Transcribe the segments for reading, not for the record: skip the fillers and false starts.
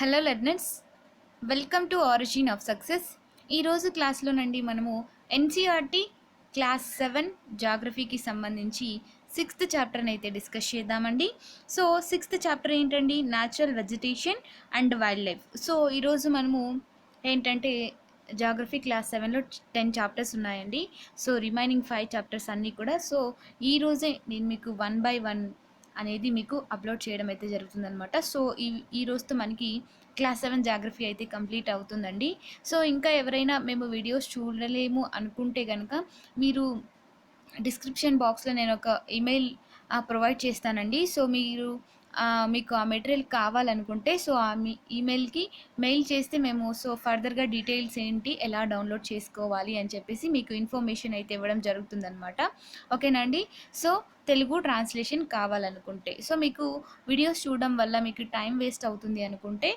Hello learners, welcome to origin of success. ఈరోజు క్లాస్లోనండి మనము NCERT class 7 జాగ్రఫీకి సంబంధించి 6th చాప్టర్ని అయితే డిస్కస్ చేద్దామండి. సో 6th చాప్టర్ ఏంటండి? Natural vegetation and wild life. So ఈరోజు మనము ఏంటంటే జాగ్రఫీ క్లాస్ 7లో 10 చాప్టర్స్ ఉన్నాయండి. సో రిమైనింగ్ 5 చాప్టర్స్ అన్నీ కూడా ఈరోజే నేను మీకు 1 by 1 అనేది మీకు అప్లోడ్ చేయడం అయితే జరుగుతుందనమాట. సో ఈ రోజుతో మనకి క్లాస్ 7 జాగ్రఫీ అయితే కంప్లీట్ అవుతుందండి. సో ఇంకా ఎవరైనా మేము వీడియోస్ చూడలేము అనుకుంటే కనుక మీరు డిస్క్రిప్షన్ బాక్స్లో నేను ఒక ఈమెయిల్ ప్రొవైడ్ చేస్తానండి. సో మీకు ఆ మెటీరియల్ కావాలనుకుంటే మీ ఈమెయిల్కి మెయిల్ చేస్తే మేము ఫర్దర్గా డీటెయిల్స్ ఏంటి, ఎలా డౌన్లోడ్ చేసుకోవాలి అని చెప్పేసి మీకు ఇన్ఫర్మేషన్ అయితే ఇవ్వడం జరుగుతుందనమాట. ఓకేనా అండి? సో తెలుగు ట్రాన్స్లేషన్ కావాలనుకుంటే, మీకు వీడియోస్ చూడడం వల్ల మీకు టైం వేస్ట్ అవుతుంది అనుకుంటే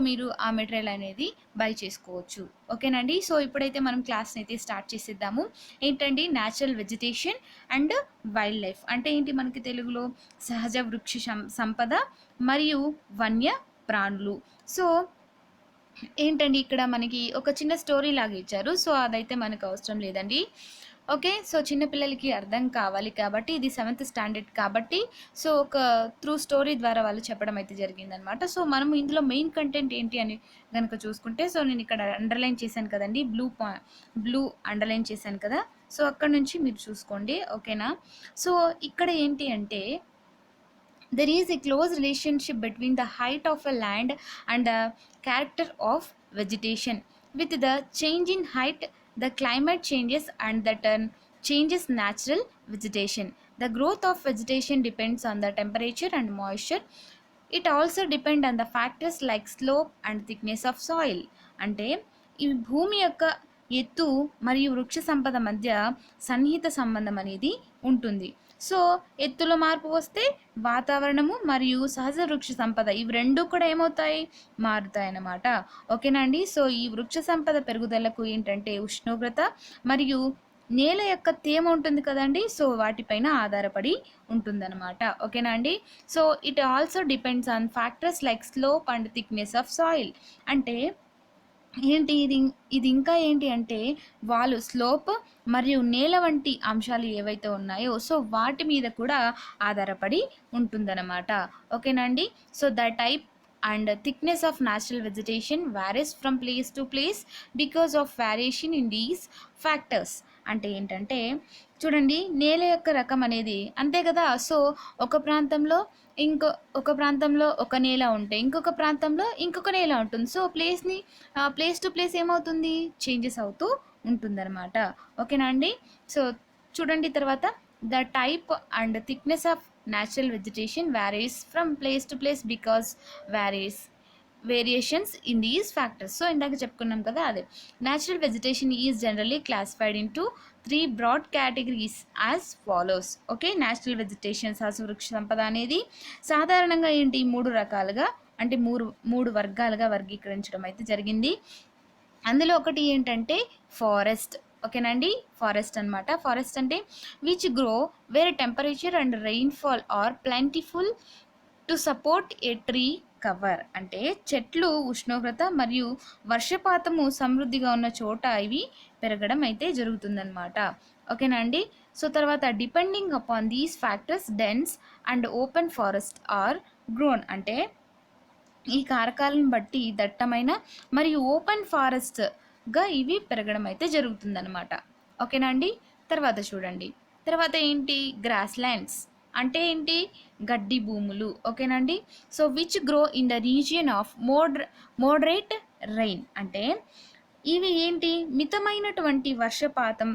మీరు ఆ మెటీరియల్ అనేది బై చేసుకోవచ్చు. ఓకేనండి? సో ఇప్పుడైతే మనం క్లాస్ని అయితే స్టార్ట్ చేసేద్దాము. ఏంటండి? Natural vegetation and wild life అంటే ఏంటి? మనకి తెలుగులో సహజ వృక్ష సంపద మరియు వన్య ప్రాణులు. సో ఏంటండి, ఇక్కడ మనకి ఒక చిన్న స్టోరీ లాగా ఇచ్చారు. సో అదైతే మనకు అవసరం లేదండి. ఓకే, సో చిన్నపిల్లలకి అర్థం కావాలి కాబట్టి ఇది 7th స్టాండర్డ్ కాబట్టి ఒక త్రూ స్టోరీ ద్వారా వాళ్ళు చెప్పడం అయితే జరిగిందనమాట. సో మనం ఇందులో మెయిన్ కంటెంట్ ఏంటి అని కనుక చూసుకుంటే, నేను ఇక్కడ అండర్లైన్ చేశాను కదండి, బ్లూ అండర్లైన్ చేశాను కదా. సో అక్కడ నుంచి మీరు చూసుకోండి. ఓకేనా? సో ఇక్కడ ఏంటి అంటే, there is a close relationship between the height of a land and the character of vegetation. With the change in height, the climate changes and that changes natural vegetation. The growth of vegetation depends on the temperature and moisture. It also depends on the factors like slope and thickness of soil. అంటే ఈ భూమి యొక్క ఎత్తు మరియు వృక్ష సంపద మధ్య సన్నిహిత సంబంధం అనేది ఉంటుంది. సో ఎత్తులో మార్పు వస్తే వాతావరణము మరియు సహజ వృక్ష సంపద ఇవి రెండు కూడా ఏమవుతాయి? మారుతాయి అన్నమాట. ఓకేనా అండి? సో ఈ వృక్ష సంపద పెరుగుదలకు ఏంటంటే ఉష్ణోగ్రత మరియు నేల యొక్క తేమ ఉంటుంది కదండి, సో వాటిపైన ఆధారపడి ఉంటుందన్నమాట. ఓకేనా అండి? So it also depends on factors like slope and thickness of soil. అంటే ఏంటి ఇది ఇంకా ఏంటి అంటే వాళ్ళు స్లోప్ మరియు నేల వంటి అంశాలు ఏవైతే ఉన్నాయో వాటి మీద కూడా ఆధారపడి ఉంటుందన్నమాట. ఓకేనా అండి? So the type and thickness of natural vegetation varies from place to place because of variation in these factors. అంటే ఏంటంటే చూడండి, నేల యొక్క రకం అనేది అంతే కదా. సో ఒక ప్రాంతంలో ఒక నేల ఉంటే ఇంకొక ప్రాంతంలో ఇంకొక నేల ఉంటుంది. సో ప్లేస్ టు ప్లేస్ ఏమవుతుంది? చేంజెస్ అవుతూ ఉంటుందన్నమాట. ఓకేనా అండి? సో చూడండి తర్వాత, the type and thickness of natural vegetation varies from place to place because variations in these factors. So ఇందాక చెప్పుకున్నాం కదా, అదే natural vegetation is generally classified into 3 broad categories as follows. Okay, natural vegetation సహజ వృక్ష సంపద అనేది సాధారణంగా ఏంటి 3 రకాలుగా అంటే మూడు వర్గాలుగా వర్గీకరించడం అయితే జరిగింది. అందులో ఒకటి ఏంటంటే ఫారెస్ట్. ఓకేనండి? ఫారెస్ట్ అనమాట. ఫారెస్ట్ అంటే which grow where temperature and rainfall are plentiful to support a tree cover. అంటే చెట్లు ఉష్ణోగ్రత మరియు వర్షపాతము సమృద్ధిగా ఉన్న చోట ఇవి పెరగడం అయితే జరుగుతుందన్నమాట. ఓకేనా అండి? సో తర్వాత, depending upon these factors dense and open forest are grown. అంటే ఈ కారకాలను బట్టి దట్టమైన మరియు ఓపెన్ ఫారెస్ట్గా ఇవి పెరగడం అయితే జరుగుతుందన్నమాట. ఓకేనా అండి? తర్వాత చూడండి, తర్వాత ఏంటి? గ్రాస్ ల్యాండ్స్ అంటే ఏంటి? గడ్డి భూములు. ఓకేనండి? So which grow in the region of moderate rain. అంటే ఇవి ఏంటి? మితమైనటువంటి వర్షపాతం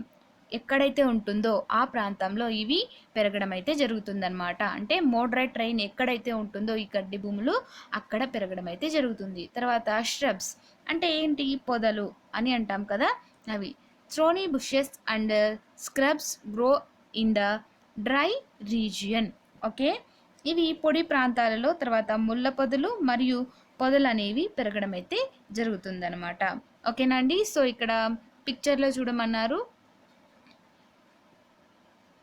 ఎక్కడైతే ఉంటుందో ఆ ప్రాంతంలో ఇవి పెరగడం అయితే జరుగుతుందన్నమాట. అంటే మోడరేట్ రైన్ ఎక్కడైతే ఉంటుందో ఈ గడ్డి భూములు అక్కడ పెరగడం అయితే జరుగుతుంది. తర్వాత ష్రబ్స్ అంటే ఏంటి? పొదలు అని అంటాం కదా, అవి. Thorny bushes and scrubs grow in the dry region. Okay, ఇవి పొడి ప్రాంతాలలో తర్వాత ముళ్ళ పొదలు మరియు పొదలు అనేవి పెరగడం అయితే జరుగుతుందన్నమాట. ఓకేనా అండి? సో ఇక్కడ పిక్చర్లో చూడమన్నారు,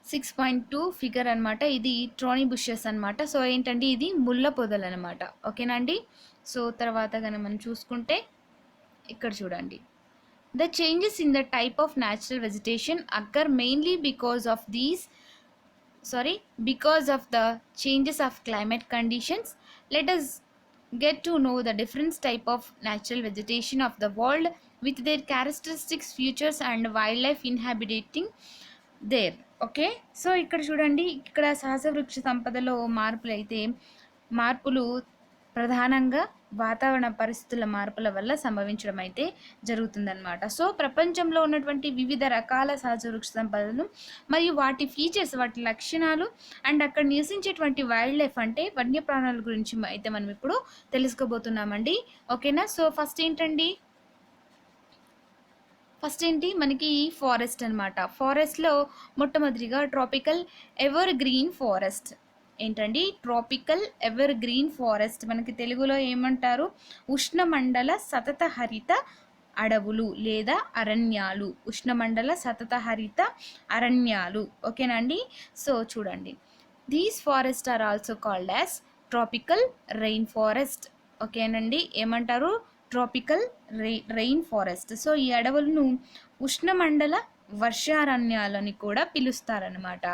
6.2 ఫిగర్ అనమాట. ఇది ట్రోనీ బుషెస్ అనమాట. సో ఏంటంటే ఇది ముళ్ళ పొదలు అనమాట. ఓకేనా అండి? సో తర్వాత కనుక మనం చూసుకుంటే ఇక్కడ చూడండి, the changes in the type of natural vegetation occur mainly because of the changes of climate conditions. Let us get to know the different type of natural vegetation of the world with their characteristics, features and wildlife inhabiting there. Okay, so ఇక్కడ చూడండి, ఇక్కడ సహజ వృక్ష సంపదలో మార్పులు ప్రధానంగా వాతావరణ పరిస్థితుల మార్పుల వల్ల సంభవించడం అయితే జరుగుతుందన్నమాట. సో ప్రపంచంలో ఉన్నటువంటి వివిధ రకాల సహజ వృక్ష సంపదను మరియు వాటి ఫీచర్స్, వాటి లక్షణాలు అండ్ అక్కడ నివసించేటువంటి వైల్డ్ లైఫ్ అంటే వన్యప్రాణుల గురించి అయితే మనం ఇప్పుడు తెలుసుకోబోతున్నామండి. ఓకేనా? సో ఫస్ట్ ఏంటి మనకి ఫారెస్ట్ అనమాట. ఫారెస్ట్లో మొట్టమొదటిగా ట్రాపికల్ ఎవర్ గ్రీన్ ఫారెస్ట్. ఏంటండి ట్రాపికల్ ఎవర్ గ్రీన్ ఫారెస్ట్? మనకి తెలుగులో ఏమంటారు? ఉష్ణమండల సతత హరిత అడవులు లేదా అరణ్యాలు. ఉష్ణమండల సతత హరిత అరణ్యాలు. ఓకేనండి? సో చూడండి, these forest are also called as tropical rain forest. ఓకేనండి, ఏమంటారు? Tropical rain forest. సో ఈ అడవులను ఉష్ణమండల వర్షారణ్యాలని కూడా పిలుస్తారనమాట.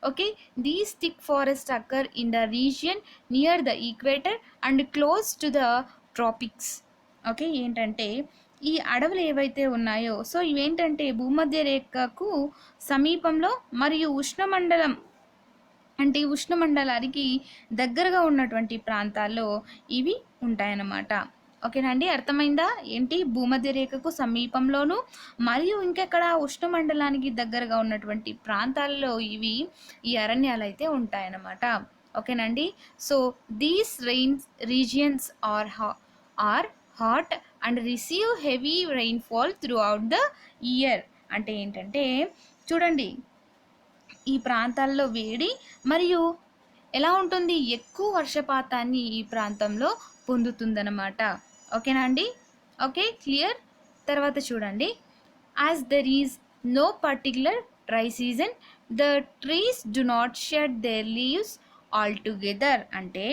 Okay, these thick forest occur in the region near the equator and close to the tropics. Okay, ఏంటంటే ఈ అడవులు ఏవైతే ఉన్నాయో సో ఇవేంటంటే భూమధ్య రేఖకు సమీపంలో మరియు ఉష్ణమండలానికి దగ్గరగా ఉన్నటువంటి ప్రాంతాల్లో ఇవి ఉంటాయన్నమాట. ఓకేనండి, అర్థమైందా? ఏంటి భూమధ్య రేఖకు సమీపంలోను మరియు ఇంకెక్కడ ఉష్ణమండలానికి దగ్గరగా ఉన్నటువంటి ప్రాంతాల్లో ఈ అరణ్యాలు అయితే ఉంటాయన్నమాట. ఓకేనండి, so these regions or hot and receive heavy rainfall through out the year. అంటే ఏంటంటే చూడండి, ఈ ప్రాంతాల్లో వేడి మరియు ఎలా ఉంటుంది, ఎక్కువ వర్షపాతాన్ని ఈ ప్రాంతంలో పొందుతుందన్నమాట. ఓకేనా అండి? Okay, clear. తర్వాత చూడండి, as there is no particular dry season the trees do not shed their leaves all together. అంటే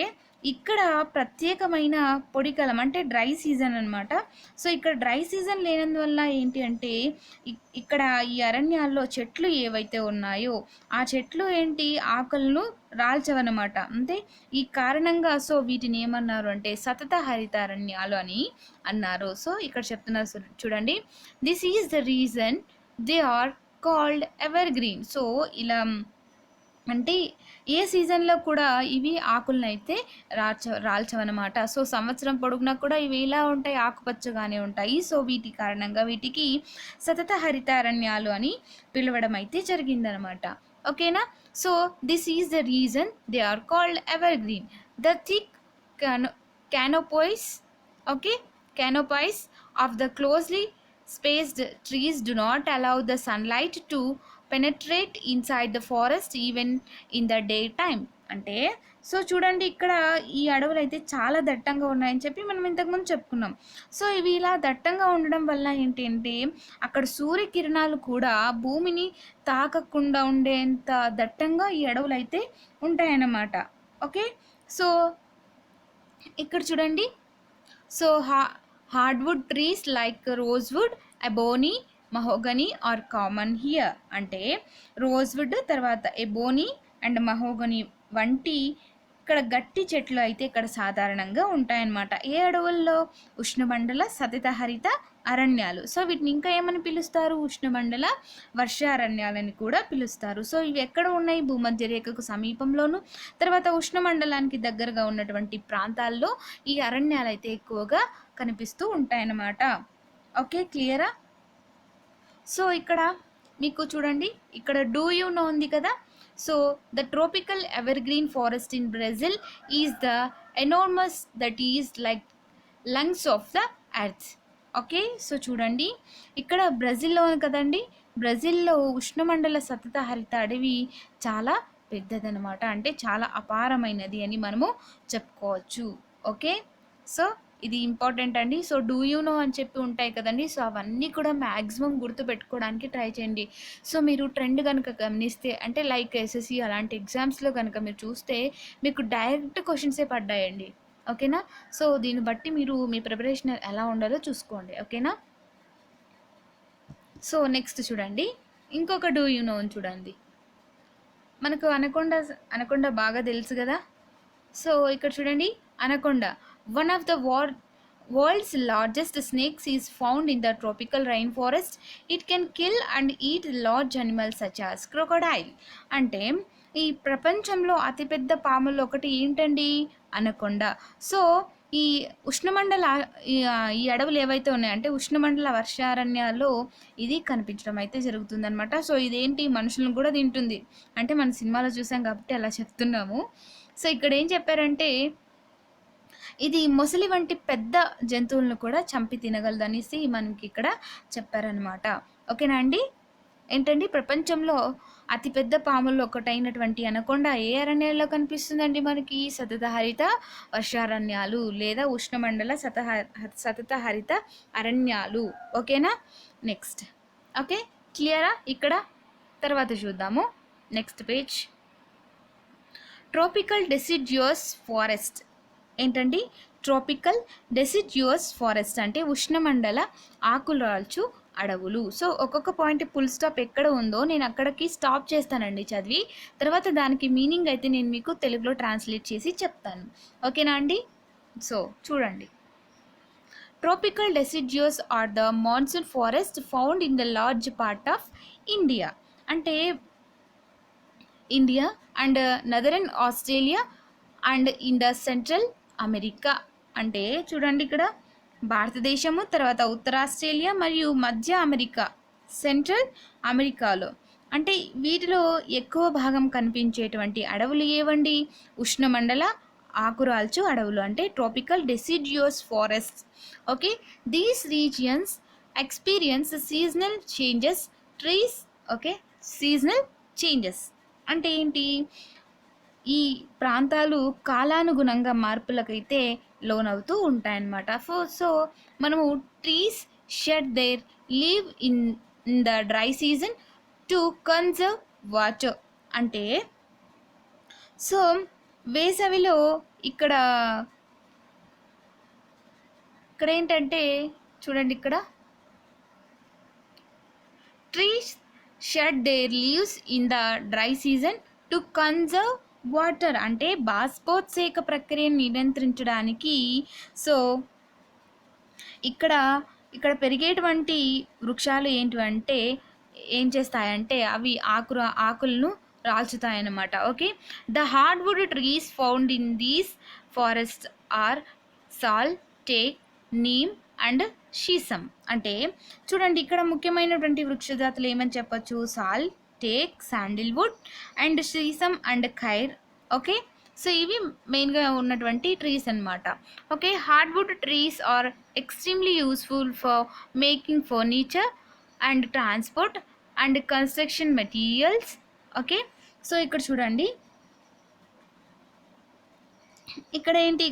ఇక్కడ ప్రత్యేకమైన పొడికాలం అంటే డ్రై సీజన్ అనమాట. సో ఇక్కడ డ్రై సీజన్ లేనందువల్ల ఏంటి అంటే ఇక్కడ ఈ అరణ్యాల్లో చెట్లు ఏవైతే ఉన్నాయో ఆ చెట్లు ఆకులను రాల్చవన్నమాట. అంటే ఈ కారణంగా సో వీటిని ఏమన్నారు అంటే సతత హరిత అరణ్యాలు అని అన్నారు. సో ఇక్కడ చెప్తున్నారు చూడండి, this is the reason they are called evergreen. So ఇలా అంటే ఏ సీజన్లో కూడా ఇవి ఆకులను అయితే రాల్చవన్నమాట. సో సంవత్సరం పొడుగునా కూడా ఇవి ఇలా ఉంటాయి, ఆకుపచ్చగానే ఉంటాయి. సో వీటి కారణంగా వీటికి సతత హరిత అరణ్యాలు అని పిలవడం అయితే జరిగిందనమాట. ఓకేనా? So this is the reason they are called evergreen. The thick canopies of the closely spaced trees do not allow the sunlight to penetrate inside the forest even in the daytime. అంటే so చూడండి, ఇక్కడ ఈ అడవులు అయితే చాలా దట్టంగా ఉన్నాయని చెప్పి మనం ఇంతకుముందు చెప్పుకున్నాం. సో ఇవి ఇలా దట్టంగా ఉండడం వల్ల ఏంటి అంటే అక్కడ సూర్యకిరణాలు కూడా భూమిని తాకకుండా ఉండేంత దట్టంగా ఈ అడవులు అయితే ఉంటాయన్నమాట. ఓకే, సో ఇక్కడ చూడండి, so hardwood trees like rosewood, ebony, mahogany are common here. అంటే రోజ్వుడ్, తర్వాత ఎబోనీ అండ్ మహోగనీ వంటి ఇక్కడ గట్టి చెట్లు అయితే ఇక్కడ సాధారణంగా ఉంటాయన్నమాట. ఏ అడవుల్లో? ఉష్ణమండల సతత హరిత అరణ్యాలు. సో వీటిని ఇంకా ఏమని పిలుస్తారు? ఉష్ణమండల వర్షారణ్యాలని కూడా పిలుస్తారు. సో ఇవి ఎక్కడ ఉన్నాయి? భూమధ్య రేఖకు సమీపంలోను తర్వాత ఉష్ణమండలానికి దగ్గరగా ఉన్నటువంటి ప్రాంతాల్లో ఈ అరణ్యాలు అయితే ఎక్కువగా కనిపిస్తూ ఉంటాయన్నమాట. ఓకే, క్లియరా? సో ఇక్కడ మీకు చూడండి, ఇక్కడ డూ యూ నో ఉంది కదా. So the tropical evergreen forest in Brazil is the enormous that is like lungs of the earth. Okay, so చూడండి, ఇక్కడ బ్రెజిల్లో కదండి, బ్రెజిల్లో ఉష్ణమండల సతత హరిత అడవి చాలా పెద్దదనమాట. అంటే చాలా అపారమైనది అని మనము చెప్పుకోవచ్చు. ఓకే, సో ఇది ఇంపార్టెంట్ అండి. సో డూ యూ నో అని చెప్పి ఉంటాయి కదండి, సో అవన్నీ కూడా మ్యాక్సిమం గుర్తుపెట్టుకోవడానికి ట్రై చేయండి. సో మీరు ట్రెండ్ కనుక గమనిస్తే అంటే లైక్ ఎస్ఎస్సి అలాంటి ఎగ్జామ్స్లో కనుక మీరు చూస్తే మీకు డైరెక్ట్ క్వశ్చన్సే పడ్డాయండి. ఓకేనా? సో దీన్ని బట్టి మీరు మీ ప్రిపరేషన్ ఎలా ఉండాలో చూసుకోండి. ఓకేనా? సో నెక్స్ట్ చూడండి, ఇంకొక డూ యూ నో చూడండి. మనకు అనకొండ బాగా తెలుసు కదా. సో ఇక్కడ చూడండి, anaconda one of the world's largest snakes is found in the tropical rain forest. It can kill and eat large animals such as crocodile. అంటే ఈ ప్రపంచంలో అతిపెద్ద పాముల్లో ఒకటి ఏంటండి? అనకొండ. సో ఈ ఉష్ణమండల ఈ అడవులు ఏవైతే ఉన్నాయంటే ఉష్ణమండల వర్షారణ్యాల్లో ఇది కనిపించడం అయితే జరుగుతుందన్నమాట. సో ఇదేంటి, మనుషులను కూడా తింటుంది. అంటే మన సినిమాలో చూసాం కాబట్టి అలా చెప్తున్నాము. సో ఇక్కడ ఏం చెప్పారంటే ఇది మొసలి వంటి పెద్ద జంతువులను కూడా చంపి తినగలదనేసి మనకి ఇక్కడ చెప్పారనమాట. ఓకేనా అండి? ఏంటండి, ప్రపంచంలో అతిపెద్ద పాముల్లో ఒకటైనటువంటి అనకొండ ఏ అరణ్యాల్లో కనిపిస్తుందండి మనకి? సతతహరిత వర్షారణ్యాలు లేదా ఉష్ణమండల సతతహరిత అరణ్యాలు. ఓకేనా? నెక్స్ట్. ఓకే, క్లియరా? ఇక్కడ తర్వాత చూద్దాము next page. Tropical deciduous forest. ఏంటండి? ట్రోపికల్ డెసిడ్యూస్ ఫారెస్ట్ అంటే ఉష్ణమండల ఆకురాల్చు అడవులు. సో ఒక్కొక్క పాయింట్ ఫుల్ స్టాప్ ఎక్కడ ఉందో నేను అక్కడికి స్టాప్ చేస్తానండి చదివి, తర్వాత దానికి మీనింగ్ అయితే నేను మీకు తెలుగులో ట్రాన్స్లేట్ చేసి చెప్తాను. ఓకేనా అండి? సో చూడండి, tropical deciduous are the monsoon forest found in the large part of India. అంటే India and northern Australia and in the central America. అంటే చూడండి, ఇక్కడ భారతదేశము, తర్వాత ఉత్తర ఆస్ట్రేలియా మరియు మధ్య అమెరికా, సెంట్రల్ అమెరికాలో. అంటే వీటిలో ఎక్కువ భాగం కనిపించేటువంటి అడవులు ఏవండి? ఉష్ణమండల ఆకురాల్చు అడవులు, అంటే tropical deciduous forest. Okay, these regions experience seasonal changes trees. Okay, seasonal changes అంటే ఏంటి? ఈ ప్రాంతాలు కాలానుగుణంగా మార్పులకైతే లోనవుతూ ఉంటాయన్నమాట. సో మనము trees shed their leave in the dry season to conserve water. అంటే సో వేసవిలో ఇక్కడ ఏంటంటే చూడండి, ఇక్కడ trees shed their leaves in the dry season to conserve water. అంటే బాష్పోత్సేక ప్రక్రియను నియంత్రించడానికి. సో ఇక్కడ పెరిగేటువంటి వృక్షాలు ఏంటివంటే ఏం చేస్తాయంటే అవి ఆకులను రాల్చుతాయన్నమాట. Okay, the hardwood trees found in these forest are sal, teak, neem and sheesham. అంటే చూడండి, ఇక్కడ ముఖ్యమైనటువంటి వృక్ష జాతులు ఏమని చెప్పచ్చు? Sal, teak, sandalwood and sheesham and khair. Okay, so ఇవి మెయిన్గా ఉన్నటువంటి ట్రీస్ అన్నమాట. Okay, hardwood trees are extremely useful for making furniture and transport and construction materials. Okay, so ఇక్కడ చూడండి, ఇక్కడ ఏంటి,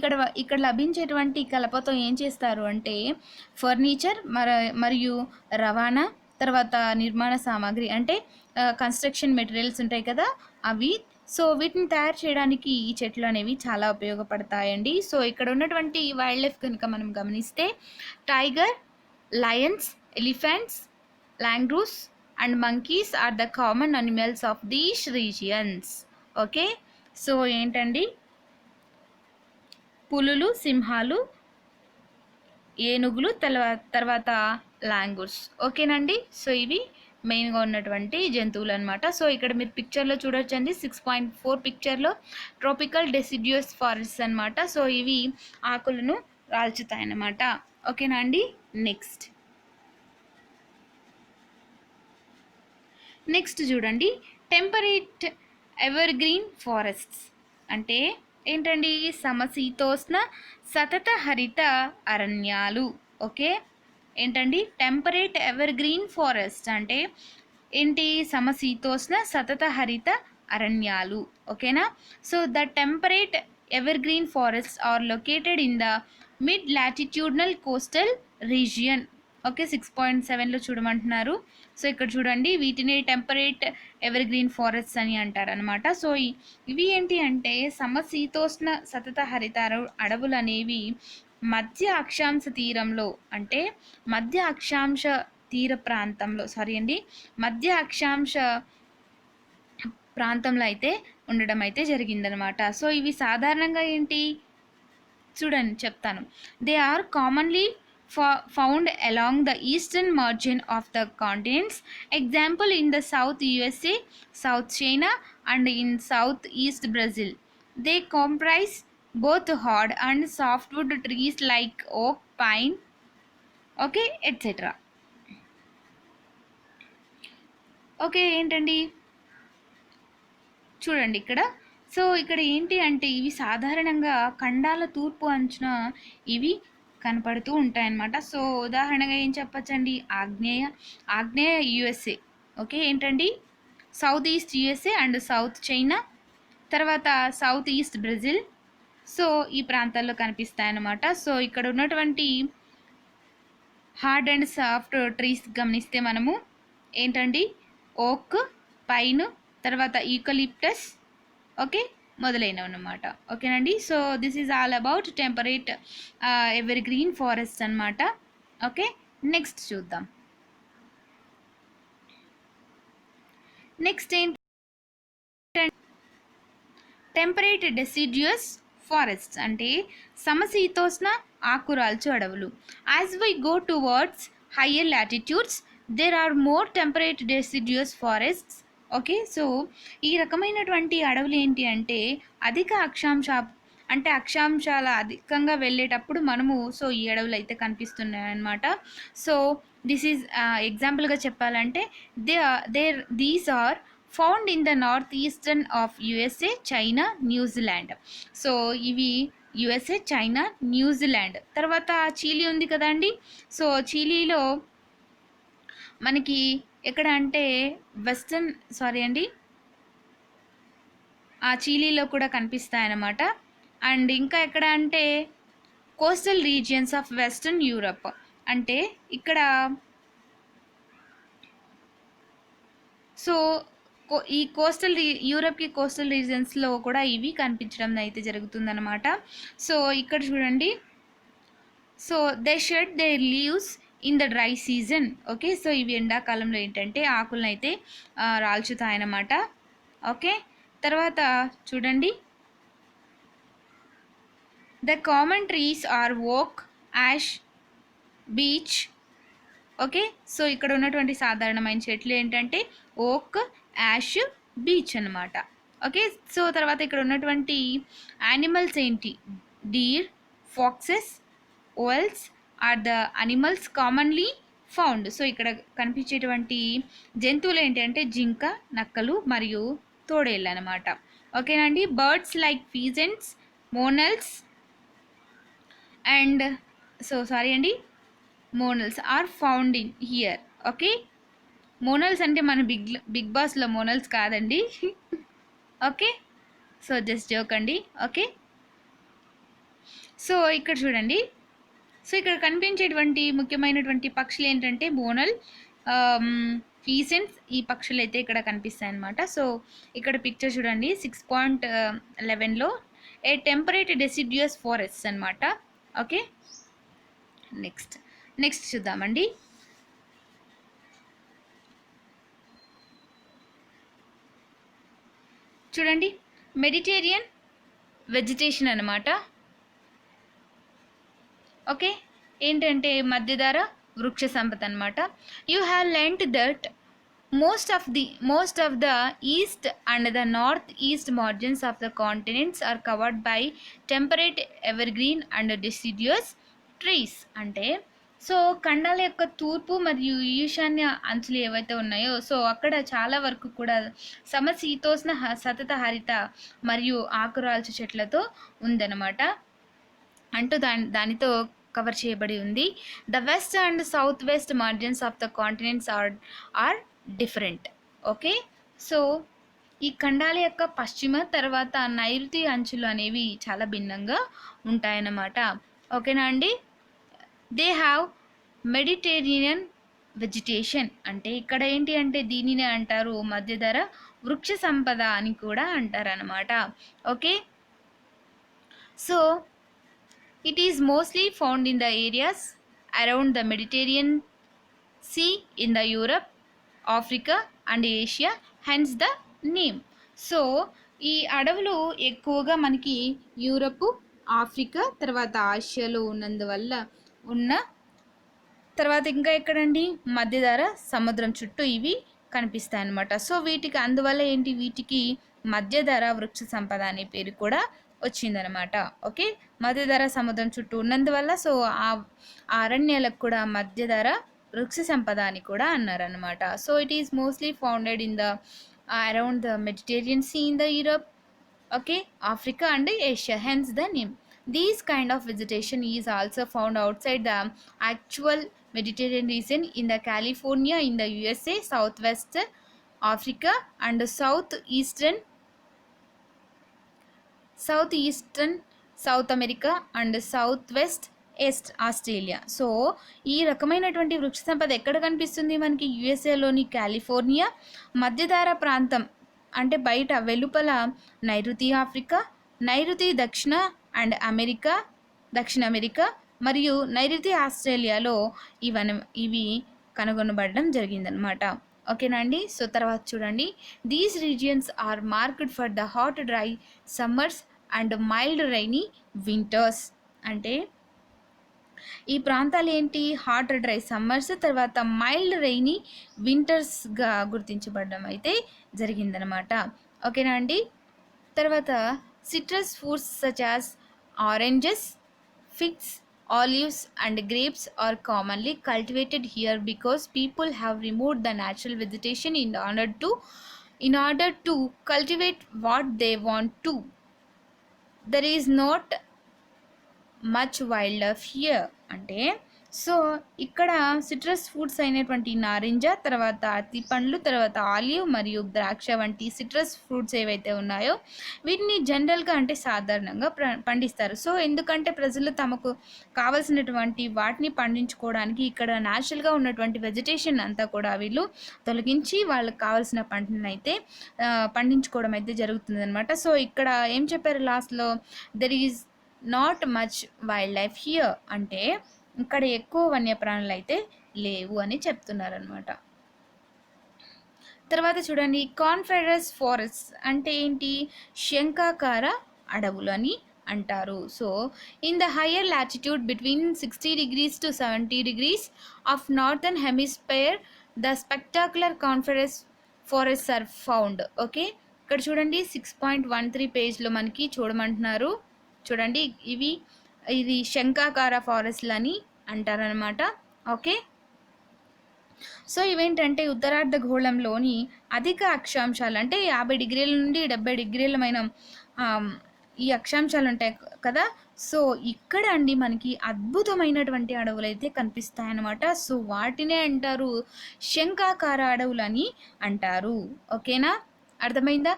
ఇక్కడ లభించేటువంటి కలపతో ఏం చేస్తారు అంటే ఫర్నిచర్ మరియు రవాణా, తర్వాత నిర్మాణ సామాగ్రి అంటే కన్స్ట్రక్షన్ మెటీరియల్స్ ఉంటాయి కదా అవి. సో వీటిని తయారు చేయడానికి ఈ చెట్లు అనేవి చాలా ఉపయోగపడతాయండి. సో ఇక్కడ ఉన్నటువంటి వైల్డ్ లైఫ్ కనుక మనం గమనిస్తే tiger, lions, elephants, langurs and monkeys are the common animals of these regions. Okay, so ఏంటండి, పులులు, సింహాలు, ఏనుగులు, తర్వాత లాంగూర్స్. ఓకేనండి, సో ఇవి మెయిన్గా ఉన్నటువంటి జంతువులు అనమాట. సో ఇక్కడ మీరు పిక్చర్లో చూడొచ్చండి, 6.4 పిక్చర్లో ట్రోపికల్ డెసిడ్యూస్ ఫారెస్ట్ అనమాట. సో ఇవి ఆకులను రాల్చుతాయన్నమాట. ఓకేనా అండి? నెక్స్ట్ చూడండి, టెంపరేట్ ఎవర్గ్రీన్ ఫారెస్ట్స్. అంటే ఏంటండి? సమశీతోష్ణ సతత హరిత అరణ్యాలు. ఓకే, ఏంటండి? టెంపరేట్ ఎవర్గ్రీన్ ఫారెస్ట్ అంటే ఏంటి? సమశీతోష్ణ సతత హరిత అరణ్యాలు. ఓకేనా? So the temperate evergreen forests are located in the mid latitudinal coastal region. Okay 6.7లో చూడమంటున్నారు. సో ఇక్కడ చూడండి వీటిని టెంపరేట్ ఎవర్ గ్రీన్ ఫారెస్ట్స్ అని అంటారనమాట. సో ఇవి ఏంటి అంటే సమశీతోష్ణ సతత హరిత అడవులు అనేవి మధ్య అక్షాంశ తీరంలో అంటే మధ్య అక్షాంశ తీర ప్రాంతంలో మధ్య అక్షాంశ ప్రాంతంలో అయితే ఉండడం అయితే జరిగిందనమాట. సో ఇవి సాధారణంగా ఏంటి చూడండి చెప్తాను. They are commonly found along the eastern margin of the continents. Example in the south USA, south China and in south east Brazil. They comprise both hard and softwood trees like oak, pine, okay, etc. Okay ఏంటండి చూడండి ఇక్కడ. So ఇక్కడ ఏంటి అంటే ఇవి సాధారణంగా ఖండాల తూర్పు అంచున ఇవి కనపడుతూ ఉంటాయన్నమాట. సో ఉదాహరణగా ఏం చెప్పచ్చండి, ఆగ్నేయ యుఎస్ఏ, ఓకే ఏంటండి south east USA and south China, తర్వాత సౌత్ ఈస్ట్ బ్రెజిల్. సో ఈ ప్రాంతాల్లో కనిపిస్తాయన్నమాట. సో ఇక్కడ ఉన్నటువంటి హార్డ్ అండ్ సాఫ్ట్ ట్రీస్ గమనిస్తే మనము ఏంటండి ఓక్, పైన్, తర్వాత యూకలిప్టస్, ఓకే మొదలైనవి అన్నమాట. ఓకేనండి. So this is all about temperate evergreen forest అన్నమాట. ఓకే నెక్స్ట్ చూద్దాం. నెక్స్ట్ ఏంటి టెంపరేట్ డెసిడ్యూస్ ఫారెస్ట్స్ అంటే సమశీతోష్ణ ఆకురాల్చు అడవులు. As we go towards higher latitudes there are more temperate deciduous forests. Okay so ఈ రకమైనటువంటి అడవులు ఏంటి అంటే అధిక అక్షాంశాల అధికంగా వెళ్ళేటప్పుడు మనము సో ఈ అడవులు అయితే కనిపిస్తున్నాయి అన్నమాట. సో దిస్ ఈజ్ ఎగ్జాంపుల్గా చెప్పాలంటే these are found in the north eastern of USA, China, New Zealand. So ఇవి యుఎస్ఏ, చైనా, న్యూజిలాండ్. తర్వాత చీలీ ఉంది కదండి. సో చీలీలో మనకి ఎక్కడ అంటే ఆ చీలీలో కూడా కనిపిస్తాయన్నమాట. అండ్ ఇంకా ఎక్కడ అంటే coastal regions of western Europe, అంటే ఇక్కడ సో ఈ యూరప్కి కోస్టల్ రీజన్స్లో కూడా ఇవి కనిపించడం అయితే జరుగుతుందన్నమాట. సో ఇక్కడ చూడండి. So they shed their leaves in the dry season. Okay so ఇవి ఎండాకాలంలో ఏంటంటే ఆకులను అయితే రాల్చుతాయన్నమాట. ఓకే తర్వాత చూడండి the common trees are oak, ash, beech. Okay so ఇక్కడ ఉన్నటువంటి సాధారణమైన చెట్లు ఏంటంటే ఓక్, యాష్, బీచ్ అన్నమాట. ఓకే సో తర్వాత ఇక్కడ ఉన్నటువంటి యానిమల్స్ ఏంటి deer, foxes, owls are the animals commonly found. So ఇక్కడ కనిపించేటువంటి జంతువులు ఏంటంటే జింక, నక్కలు మరియు తోడేళ్ళు అనమాట. ఓకేనండి. Birds like pheasants, monals and monals are found in here. Okay monals అంటే మన బిగ్ బాస్లో మోనల్స్ కాదండి. ఓకే సో జస్ట్ జోక్ అండి. ఓకే సో ఇక్కడ చూడండి. సో ఇక్కడ కనిపించేటువంటి ముఖ్యమైనటువంటి పక్షులు ఏంటంటే మోనల్, ఫీసెంట్స్, ఈ పక్షులు అయితే ఇక్కడ కనిపిస్తాయి అన్నమాట. సో ఇక్కడ పిక్చర్ చూడండి 6.11లో ఏ టెంపరేట్ డెసిడ్యూస్ ఫారెస్ట్స్ అన్నమాట. ఓకే నెక్స్ట్ చూద్దామండి. చూడండి మెడిటేరియన్ వెజిటేషన్ అన్నమాట. ఓకే ఏంటంటే మధ్యధర వృక్ష సంపద అనమాట. You have learned that most of the east and the north east margins of the continents are covered by temperate evergreen and deciduous trees. అంటే so ఖండాల యొక్క తూర్పు మరియు ఈశాన్య అంచులు ఏవైతే ఉన్నాయో సో అక్కడ చాలా వరకు కూడా సమశీతోష్ణ సతత హరిత మరియు ఆకురాల్చు చెట్లతో ఉందన్నమాట, అంటూ దానితో కవర్ చేయబడి ఉంది. The west and south west margins of the continents are different. Okay so ఈ ఖండాల యొక్క పశ్చిమ తర్వాత నైరుతి అంచులు అనేవి చాలా భిన్నంగా ఉంటాయన్నమాట. ఓకేనా అండి. They have Mediterranean vegetation. అంటే ఇక్కడ ఏంటి అంటే దీనినే అంటారు మధ్యధర వృక్ష సంపద అని కూడా అంటారనమాట. Okay, so it is mostly found in the areas around the Mediterranean sea in the Europe, Africa and Asia, hence the name. So ఈ అడవులు ఎక్కువగా మనకి యూరప్, ఆఫ్రికా, తర్వాత ఆసియాలో ఉన్నందువల్ల ఉన్న తర్వాత ఇంకా ఎక్కడండి మధ్యధర సముద్రం చుట్టూ ఇవి కనిపిస్తాయి అన్నమాట. సో వీటికి అందువల్ల ఏంటి వీటికి మధ్యధర వృక్ష సంపద అనే పేరు కూడా వచ్చిందనమాట. ఓకే, మధ్యధర సముద్రం చుట్టూ ఉన్నందువల్ల సో ఆ అరణ్యాలకు కూడా మధ్యధర వృక్ష సంపద అని కూడా అన్నారనమాట. So it is mostly founded in the around the Mediterranean sea in the Europe, okay, Africa and Asia, hence the name. These kind of vegetation is also found outside the actual Mediterranean region in the California in the USA, southwest Africa and southeastern South America and southwest east Australia. So ఈ రకమైనటువంటి వృక్ష సంపద ఎక్కడ కనిపిస్తుంది మనకి యుఎస్ఏలోని California, మధ్యధరా ప్రాంతం అంటే బయట వెలుపల నైరుతి ఆఫ్రికా, నైరుతి దక్షిణ అమెరికా మరియు నైరుతి ఆస్ట్రేలియాలో ఇవి కనుగొనబడడం జరిగిందనమాట. ఓకేనా అండి. సో తర్వాత చూడండి, these regions are marked for the hot dry summers and mild rainy winters. అంటే ఈ ప్రాంతాలు ఏంటి, హాట్ డ్రై సమ్మర్స్ తర్వాత మైల్డ్ రైనీ వింటర్స్గా గుర్తించబడడం అయితే జరిగిందనమాట. ఓకేనా అండి. తర్వాత citrus fruits such as oranges, figs, olives and grapes are commonly cultivated here because people have removed the natural vegetation in order to cultivate what they want to. There is not much wild life here. అంటే so ఇక్కడ citrus fruits అయినటువంటి నారింజ, తర్వాత అరటి పండ్లు, తర్వాత olive మరియు ద్రాక్ష వంటి సిట్రస్ ఫ్రూట్స్ ఏవైతే ఉన్నాయో వీటిని జనరల్గా అంటే సాధారణంగా పండిస్తారు. సో ఎందుకంటే ప్రజలు తమకు కావలసినటువంటి వాటిని పండించుకోవడానికి ఇక్కడ న్యాచురల్గా ఉన్నటువంటి వెజిటేషన్ అంతా కూడా వీళ్ళు తొలగించి వాళ్ళకి కావాల్సిన పంటను అయితే పండించుకోవడం అయితే జరుగుతుంది అనమాట. సో ఇక్కడ ఏం చెప్పారు లాస్ట్లో, there is not much wild life here. అంటే ఇక్కడ ఎక్కువ వన్యప్రాణులు అయితే లేవు అని చెప్తున్నారనమాట. తర్వాత చూడండి, కాన్ఫెడరస్ ఫారెస్ట్ అంటే ఏంటి, శంఖాకార అడవులు అని అంటారు. So in the higher latitude between 60 degrees to 70 degrees of northern hemisphere the spectacular coniferous forest are found. Okay, ఇక్కడ చూడండి 6.13 పేజ్లో మనకి చూడమంటున్నారు. చూడండి ఇది శంఖాకార ఫారెస్ట్లు అని అంటారనమాట. ఓకే, సో ఇవేంటంటే ఉత్తరార్ధగోళంలోని అధిక అక్షాంశాలు అంటే 50 డిగ్రీల నుండి 70 డిగ్రీలమైన ఈ అక్షాంశాలు ఉంటాయి కదా. సో ఇక్కడ అండి మనకి అద్భుతమైనటువంటి అడవులు అయితే కనిపిస్తాయన్నమాట. సో వాటినే అంటారు శంఖాకార అడవులు అని అంటారు. ఓకేనా, అర్థమైందా.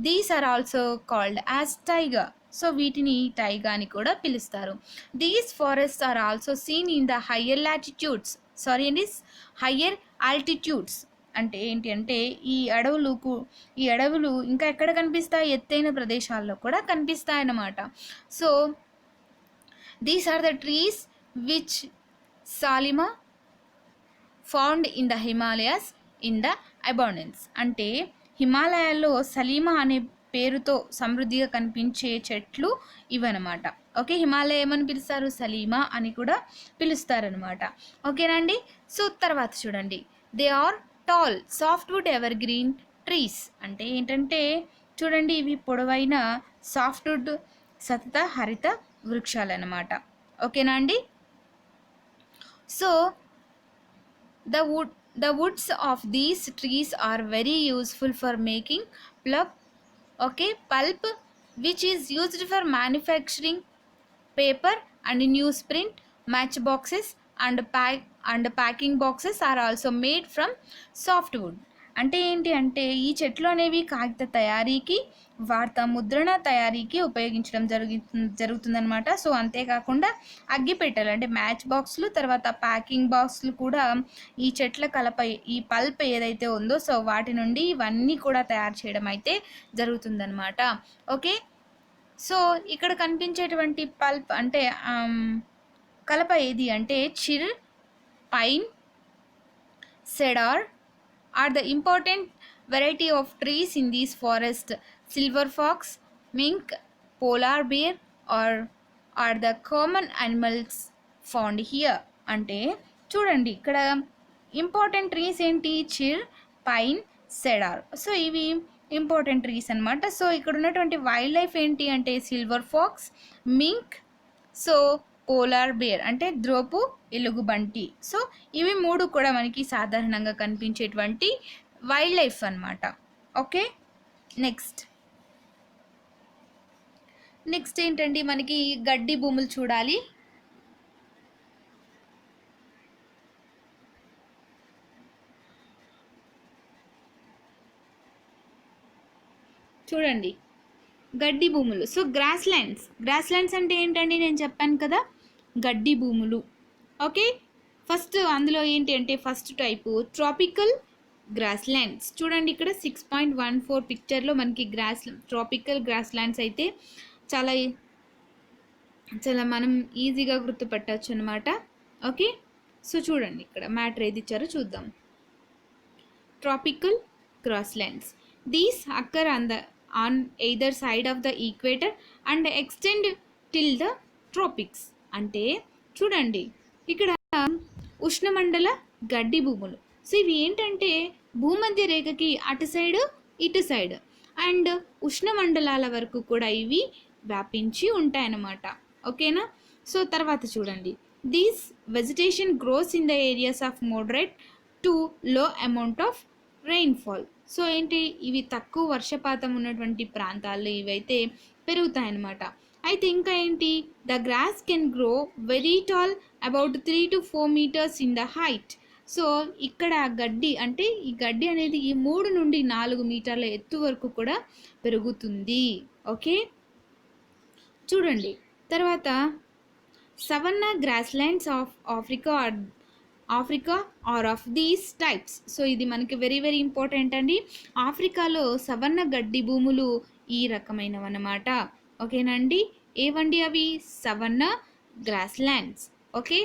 These are also called as taiga. So వీటిని టైగా అని కూడా పిలుస్తారు. These forest are also seen in the higher altitudes. అంటే ఏంటి అంటే ఈ అడవులు ఇంకా ఎక్కడ కనిపిస్తాయి, ఎత్తైన ప్రదేశాల్లో కూడా కనిపిస్తాయి అన్నమాట. So these are the trees which సాలిమా found in the Himalayas in the abundance. అంటే హిమాలయాల్లో సలీమా అనే పేరుతో సమృద్ధిగా కనిపించే చెట్లు ఇవన్నమాట. ఓకే, హిమాలయ ఏమని పిలుస్తారు, సలీమా అని కూడా పిలుస్తారనమాట. ఓకేనండి. సో తర్వాత చూడండి, they are tall softwood evergreen trees. అంటే ఏంటంటే చూడండి ఇవి పొడవైన సాఫ్ట్వుడ్ సతత హరిత వృక్షాలు అన్నమాట. ఓకేనా అండి. So the woods of these trees are very useful for making pulp which is used for manufacturing paper and newsprint. Matchboxes and packing boxes are also made from softwood. అంటే ఏంటి అంటే ఈ చెట్లు అనేవి కాగిత తయారీకి, వార్తా ముద్రణ తయారీకి ఉపయోగించడం జరుగుతుందన్నమాట. సో అంతేకాకుండా అగ్గిపెట్టెలు అంటే మ్యాచ్ బాక్స్లు, తర్వాత ప్యాకింగ్ బాక్స్లు కూడా ఈ చెట్ల కలప, ఈ పల్ప్ ఏదైతే ఉందో సో వాటి నుండి ఇవన్నీ కూడా తయారు చేయడం అయితే జరుగుతుందన్నమాట. ఓకే, సో ఇక్కడ కనిపించేటువంటి పల్ప్ అంటే కలప ఏది అంటే chir, pine, cedar are the important variety of trees in these forests. Silver fox, mink, polar bear are the common animals found here. అంటే చూడండి ఇక్కడ ఇంపార్టెంట్ ట్రీస్ ఏంటి, చిర్, పైన్, సెడార్. సో ఇవి ఇంపార్టెంట్ ట్రీస్ అనమాట. సో ఇక్కడ ఉన్నటువంటి వైల్డ్ లైఫ్ ఏంటి అంటే silver fox, mink, so polar bear అంటే ద్రోపు ఎలుగుబంటి. సో ఇవి మూడు కూడా మనకి సాధారణంగా కనిపించేటువంటి వైల్డ్ లైఫ్ అన్నమాట. ఓకే, నెక్స్ట్ ఏంటండి మనకి గడ్డి భూములు చూడాలి. చూడండి గడ్డి భూములు. సో గ్రాస్ ల్యాండ్స్ అంటే ఏంటండి, నేను చెప్పాను కదా గడ్డి భూములు. ఓకే, ఫస్ట్ అందులో ఏంటి అంటే first type tropical grass lands. చూడండి ఇక్కడ 6.14 పిక్చర్లో మనకి ట్రాపికల్ గ్రాస్ ల్యాండ్స్ అయితే చాలా మనం ఈజీగా గుర్తుపట్టవచ్చు అనమాట. ఓకే, సో చూడండి ఇక్కడ మ్యాటర్ ఏది ఇచ్చారో చూద్దాం. Tropical grasslands, these occur on either side of the equator and extend till the tropics. అంటే చూడండి ఇక్కడ ఉష్ణమండల గడ్డి భూములు. సో ఇవి ఏంటంటే భూమధ్య రేఖకి అటు సైడ్ ఇటు సైడ్ అండ్ ఉష్ణమండలాల వరకు కూడా ఇవి వ్యాపించి ఉంటాయన్నమాట. ఓకేనా, సో తర్వాత చూడండి these vegetation gross in the areas of moderate to లో అమౌంట్ ఆఫ్ రెయిన్ఫాల్. సో ఏంటి ఇవి తక్కువ వర్షపాతం ఉన్నటువంటి ప్రాంతాల్లో ఇవైతే పెరుగుతాయన్నమాట. అయితే ఇంకా ఏంటి, the grass can grow very tall about 3 to 4 meters in the height. So ఇక్కడ గడ్డి అంటే ఈ గడ్డి అనేది ఈ 3 నుండి 4 మీటర్ల ఎత్తు వరకు కూడా పెరుగుతుంది. ఓకే, చూడండి తర్వాత savanna grass lands of Africa or of these types. So ఇది మనకి వెరీ ఇంపార్టెంట్ అండి. ఆఫ్రికాలో సవర్ణ గడ్డి భూములు ఈ రకమైనవి అన్నమాట. ఓకేనండి, ఏవండి అవి savanna grasslands. Okay,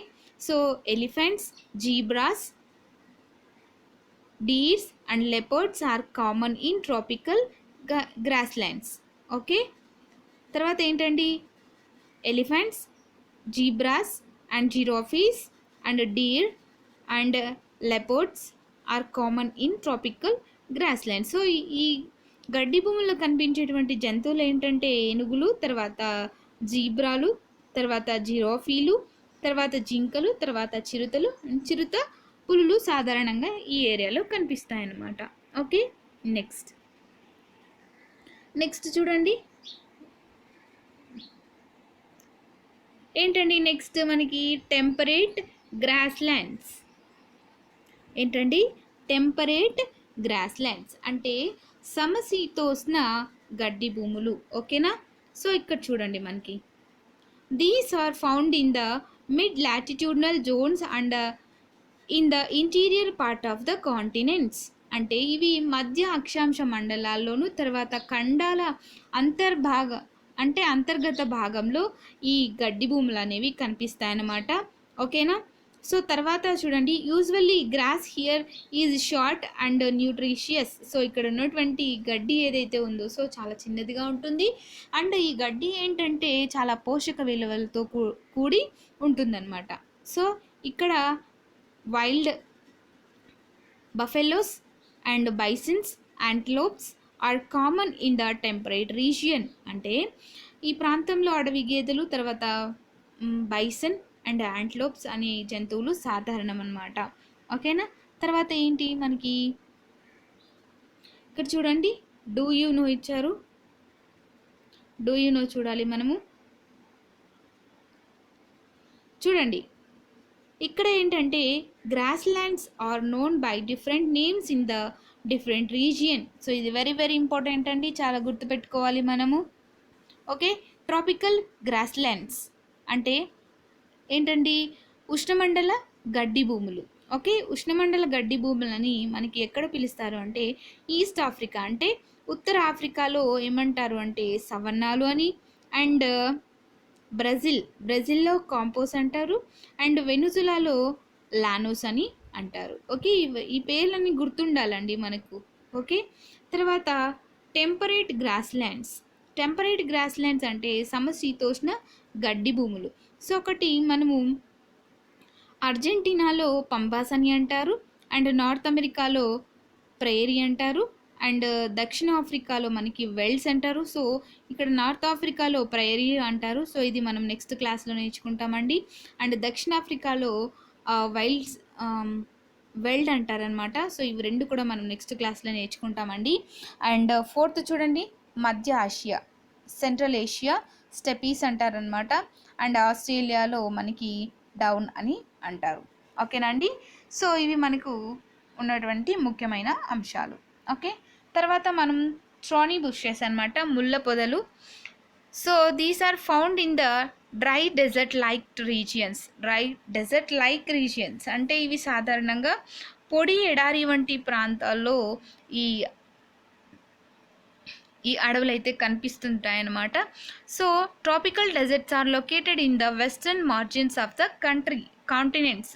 so elephants, zebras, deers and leopards are common in tropical grasslands. Okay, తర్వాత ఏంటండి elephants, zebras and giraffes and deer and leopards are common in tropical grassland. So ఈ గడ్డి భూముల్లో కనిపించేటువంటి జంతువులు ఏంటంటే ఏనుగులు, తర్వాత జీబ్రాలు, తర్వాత జిరాఫీలు, తర్వాత జింకలు, తర్వాత చిరుత పులులు సాధారణంగా ఈ ఏరియాలో కనిపిస్తాయన్నమాట. ఓకే, నెక్స్ట్ చూడండి ఏంటండి నెక్స్ట్ మనకి టెంపరేట్ గ్రాస్ ల్యాండ్స్. ఏంటండి టెంపరేట్ గ్రాస్ ల్యాండ్స్ అంటే సమశీతోష్ణ గడ్డి భూములు. ఓకేనా, సో ఇక్కడ చూడండి మనకి these are found in the mid latitudinal zones and in the interior part of the continents. అంటే ఇవి మధ్య అక్షాంశ మండలాల్లోనూ తర్వాత ఖండాల అంతర్గత భాగంలో ఈ గడ్డి భూములు అనేవి కనిపిస్తాయన్నమాట. ఓకేనా, సో తర్వాత చూడండి usually grass here is short and nutritious. So ఇక్కడ ఉన్నటువంటి గడ్డి ఏదైతే ఉందో సో చాలా చిన్నదిగా ఉంటుంది అండ్ ఈ గడ్డి ఏంటంటే చాలా పోషక విలువలతో కూడి ఉంటుందన్నమాట. సో ఇక్కడ wild buffaloes and bisons, antelopes are common in the temperate region. అంటే ఈ ప్రాంతంలో అడవి గేదెలు, తర్వాత బైసన్ అండ్ యాంటిలోప్స్ అనే జంతువులు సాధారణం అన్నమాట. ఓకేనా, తర్వాత ఏంటి మనకి ఇక్కడ చూడండి డూ యూ నో ఇచ్చారు. డూ యూ నో చూడాలి మనము. చూడండి ఇక్కడ ఏంటంటే grasslands are known by different names in the different region. So ఇది వెరీ వెరీ ఇంపార్టెంట్ అండి, చాలా గుర్తుపెట్టుకోవాలి మనము. ఓకే, ట్రాపికల్ గ్రాస్లాండ్స్ అంటే ఏంటండి? ఉష్ణమండల గడ్డి భూములు. ఓకే, ఉష్ణమండల గడ్డి భూములని మనకి ఎక్కడ పిలుస్తారు అంటే ఈస్ట్ ఆఫ్రికా, అంటే ఉత్తర ఆఫ్రికాలో ఏమంటారు అంటే సవన్నాలు అని, అండ్ బ్రెజిల్లో కాంపోస్ అంటారు, అండ్ వెనుజులాలో లానోస్ అని అంటారు. ఓకే, ఈ పేర్లన్నీ గుర్తుండాలండి మనకు. ఓకే, తర్వాత టెంపరేట్ గ్రాస్ ల్యాండ్స్ అంటే సమశీతోష్ణ గడ్డి భూములు. సో ఒకటి మనము అర్జెంటీనాలో పంబాస్ అని అంటారు, అండ్ నార్త్ అమెరికాలో ప్రేరీ అంటారు, అండ్ దక్షిణ ఆఫ్రికాలో మనకి వెల్డ్స్ అంటారు. సో ఇక్కడ నార్త్ ఆఫ్రికాలో ప్రైరీ అంటారు. సో ఇది మనం నెక్స్ట్ క్లాస్లో నేర్చుకుంటామండి. అండ్ దక్షిణాఫ్రికాలో వైల్డ్స్ వెల్డ్ అంటారనమాట. సో ఇవి రెండు కూడా మనం నెక్స్ట్ క్లాస్లో నేర్చుకుంటామండి. అండ్ ఫోర్త్ చూడండి, మధ్య ఆసియా, సెంట్రల్ ఏషియా స్టెపీస్ అంటారనమాట. అండ్ ఆస్ట్రేలియాలో మనకి డౌన్ అని అంటారు. ఓకేనా అండి? సో ఇవి మనకు ఉన్నటువంటి ముఖ్యమైన అంశాలు. ఓకే, తర్వాత మనం థ్రానీ బుషెస్ అనమాట, ముళ్ళ పొదలు. So these are found in the dry desert like regions అంటే ఇవి సాధారణంగా పొడి ఎడారి వంటి ప్రాంతాల్లో ఈ అడవులు అయితే కనిపిస్తుంటాయన్నమాట. So tropical deserts are located in the western margins of the continents.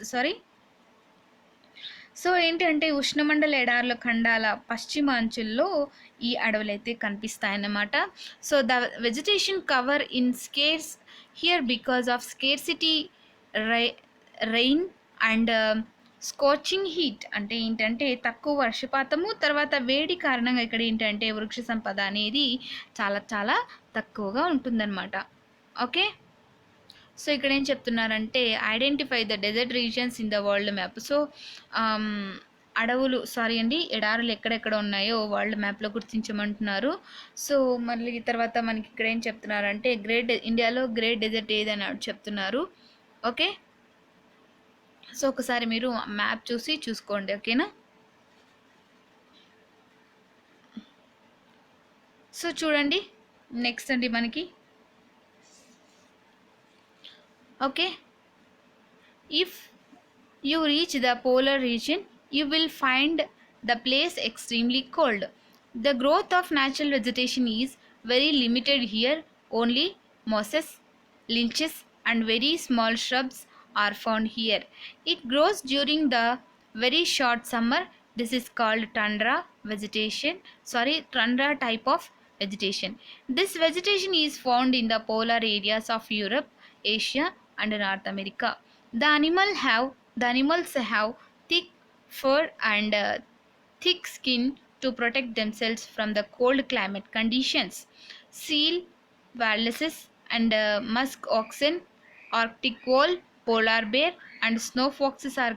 So ఏంటంటే ఉష్ణమండల ఎడారుల ఖండాల పశ్చిమ అంచుల్లో ఈ అడవులు అయితే కనిపిస్తాయన్నమాట. So the vegetation cover in scarce here because of scarcity rain and scorching heat. అంటే ఏంటంటే తక్కువ వర్షపాతము, తర్వాత వేడి కారణంగా ఇక్కడ ఏంటంటే వృక్ష సంపద అనేది చాలా చాలా తక్కువగా ఉంటుందన్నమాట. ఓకే, సో ఇక్కడ ఏం చెప్తున్నారంటే identify the desert regions in the world map. So ఎడారులు ఎక్కడెక్కడ ఉన్నాయో వరల్డ్ మ్యాప్లో గుర్తించమంటున్నారు. సో మళ్ళీ తర్వాత మనకి ఇక్కడ ఏం చెప్తున్నారంటే ఇండియాలో గ్రేట్ డెజర్ట్ ఏదని చెప్తున్నారు. ఓకే, సో ఒకసారి మీరు మ్యాప్ చూసుకోండి. ఓకేనా? సో చూడండి, నెక్స్ట్ అండి మనకి okay, if you reach the polar region you will find the place extremely cold. The growth of natural vegetation is very limited here. Only mosses, lynches and very small shrubs are found here. It grows during the very short summer. This is called tundra type of vegetation. This vegetation is found in the polar areas of Europe, Asia and North America. The animals have thick fur and thick skin to protect themselves from the cold climate conditions. Seal, walruses and musk oxen, Arctic owl, polar bear and snow foxes are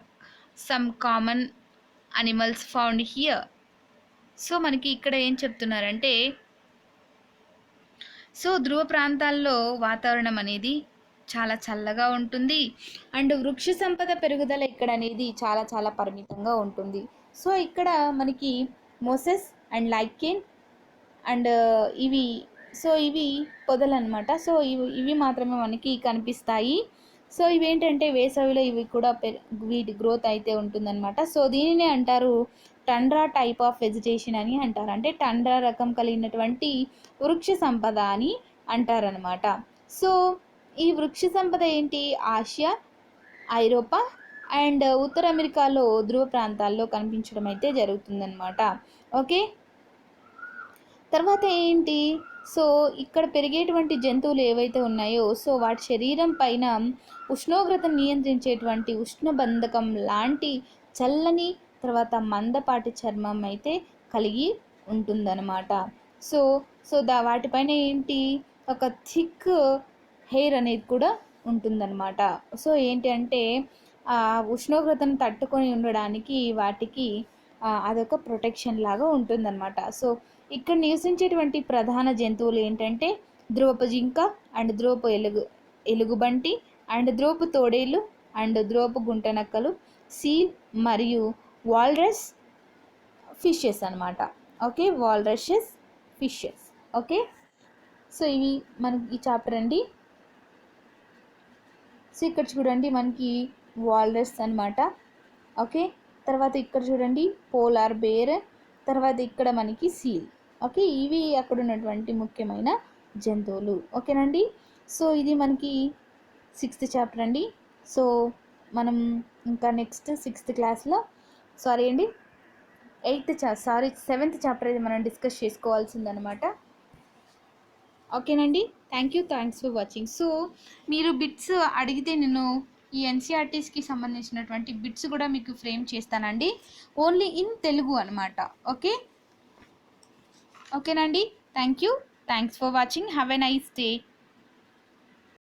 some common animals found here. So మనకి ఇక్కడ ఏం చెప్తున్నారంటే so ధ్రువ ప్రాంతాల్లో వాతావరణం అనేది చాలా చల్లగా ఉంటుంది, అండ్ వృక్ష సంపద పెరుగుదల ఇక్కడ అనేది చాలా చాలా పరిమితంగా ఉంటుంది. సో ఇక్కడ మనకి మోసెస్ అండ్ లైకెన్ అండ్ ఇవి పొదలు అనమాట. సో ఇవి మాత్రమే మనకి కనిపిస్తాయి. సో ఇవేంటంటే వేసవిలో ఇవి కూడా వీటి గ్రోత్ అయితే ఉంటుందన్నమాట. సో దీనినే అంటారు టండ్రా టైప్ ఆఫ్ వెజిటేషన్ అని అంటారు. అంటే టండ్రా రకం కలిగినటువంటి వృక్ష సంపద అని అంటారనమాట. సో ఈ వృక్ష సంపద ఏంటి? ఆసియా, ఐరోపా అండ్ ఉత్తర అమెరికాలో ధ్రువ ప్రాంతాల్లో కనిపించడం అయితే జరుగుతుందన్నమాట. ఓకే, తర్వాత ఏంటి? సో ఇక్కడ పెరిగేటువంటి జంతువులు ఏవైతే ఉన్నాయో సో వాటి శరీరం పైన ఉష్ణోగ్రతను నియంత్రించేటువంటి ఉష్ణబంధకం లాంటి చల్లని తర్వాత మందపాటి చర్మం అయితే కలిగి ఉంటుందన్నమాట. సో వాటిపైన ఏంటి? ఒక థిక్ హెయిర్ అనేది కూడా ఉంటుందన్నమాట. సో ఏంటి అంటే ఉష్ణోగ్రతను తట్టుకొని ఉండడానికి వాటికి అదొక ప్రొటెక్షన్ లాగా ఉంటుందన్నమాట. సో ఇక్కడ నివసించేటువంటి ప్రధాన జంతువులు ఏంటంటే ధ్రువపు జింక అండ్ ధ్రువపు ఎలుగుబంటి అండ్ ధ్రువపు తోడేళ్ళు అండ్ ధ్రువపు గుంటనక్కలు, సీల్ మరియు వాల్రస్, ఫిషెస్ అనమాట. Okay, walruses, fishes. Okay, so ఇవి మనకి ఈ చాప్టర్ అండి. సో ఇక్కడ చూడండి మనకి వాల్రస్ అనమాట. ఓకే, తర్వాత ఇక్కడ చూడండి పోలార్ బేర్, తర్వాత ఇక్కడ మనకి సీల్. ఓకే, ఇవి అక్కడ ఉన్నటువంటి ముఖ్యమైన జంతువులు. ఓకేనండి, సో ఇది మనకి 6th చాప్టర్ అండి. సో మనం ఇంకా నెక్స్ట్ 6th క్లాస్లో సారీ అండి 7th చాప్టర్ ఇది మనం డిస్కస్ చేసుకోవాల్సిందనమాట. ఓకేనండి, థ్యాంక్స్ ఫర్ వాచింగ్. సో మీరు బిట్స్ అడిగితే నేను ఈ ఎన్సీఆర్టీస్కి సంబంధించినటువంటి బిట్స్ కూడా మీకు ఫ్రేమ్ చేస్తానండి, ఓన్లీ ఇన్ తెలుగు అనమాట. ఓకేనండి, thanks for watching. Have a nice day.